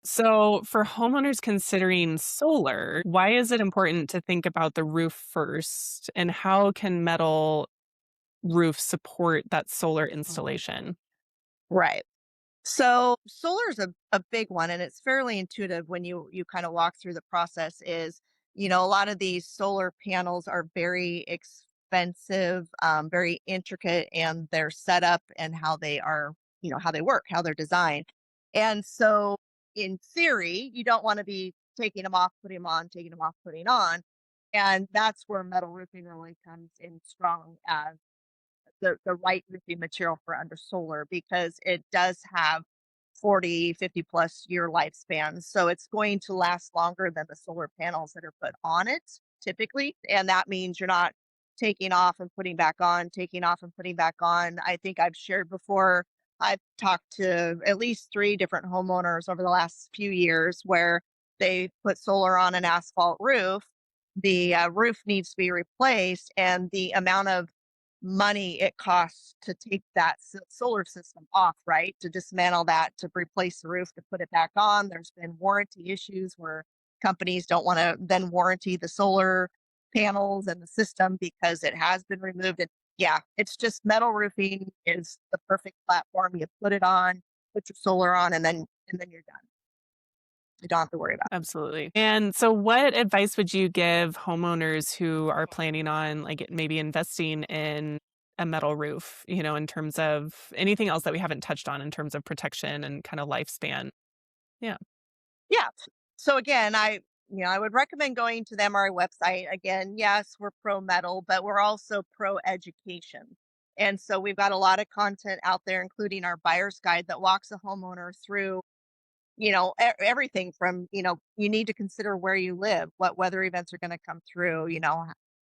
So, for homeowners considering solar, why is it important to think about the roof first? And how can metal roof support that solar Mhm. installation? Right. So solar is a big one, and it's fairly intuitive when you kind of walk through the process. Is a lot of these solar panels are very expensive, very intricate, and their setup and how they are, how they work, how they're designed. And so, in theory, you don't want to be taking them off, putting them on, taking them off, putting on, and that's where metal roofing really comes in strong as the right roofing material for under solar because it does have 40, 50 plus year lifespans. So it's going to last longer than the solar panels that are put on it typically. And that means you're not taking off and putting back on, taking off and putting back on. I think I've shared before, I've talked to at least 3 different homeowners over the last few years where they put solar on an asphalt roof. The roof needs to be replaced, and the amount of money it costs to take that solar system off, right? To dismantle that, to replace the roof, to put it back on. There's been warranty issues where companies don't want to then warranty the solar panels and the system because it has been removed. And yeah, it's just metal roofing is the perfect platform. You put it on, put your solar on, and then you're done. You don't have to worry about Absolutely. And so, what advice would you give homeowners who are planning on, like, maybe investing in a metal roof, in terms of anything else that we haven't touched on in terms of protection and kind of lifespan? Yeah. it. Yeah. So again, I would recommend going to the MRI website. Again, yes, we're pro metal, but we're also pro education. And so we've got a lot of content out there, including our buyer's guide that walks a homeowner through, everything from, you need to consider where you live, what weather events are going to come through,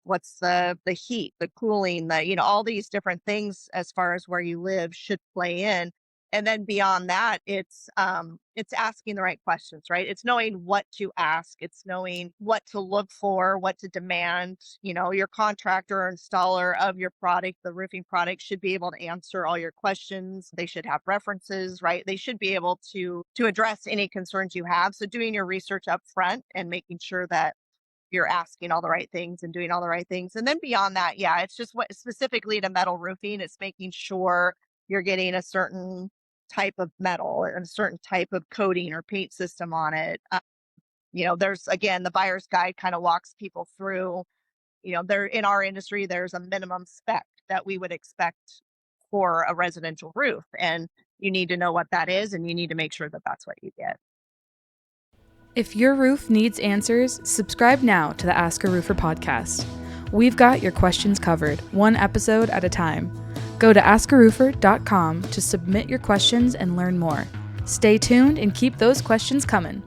what's the heat, the cooling, all these different things as far as where you live should play in. And then beyond that, it's asking the right questions, right? It's knowing what to ask, it's knowing what to look for, what to demand. Your contractor or installer of your product, the roofing product, should be able to answer all your questions. They should have references, right? They should be able to address any concerns you have. So doing your research up front and making sure that you're asking all the right things and doing all the right things. And then beyond that, yeah, it's just what specifically to metal roofing, it's making sure you're getting a certain type of metal and a certain type of coating or paint system on it. There's again, the buyer's guide kind of walks people through, there in our industry, there's a minimum spec that we would expect for a residential roof. And you need to know what that is, and you need to make sure that that's what you get. If your roof needs answers, subscribe now to the Ask a Roofer podcast. We've got your questions covered, one episode at a time. Go to AskARoofer.com to submit your questions and learn more. Stay tuned and keep those questions coming.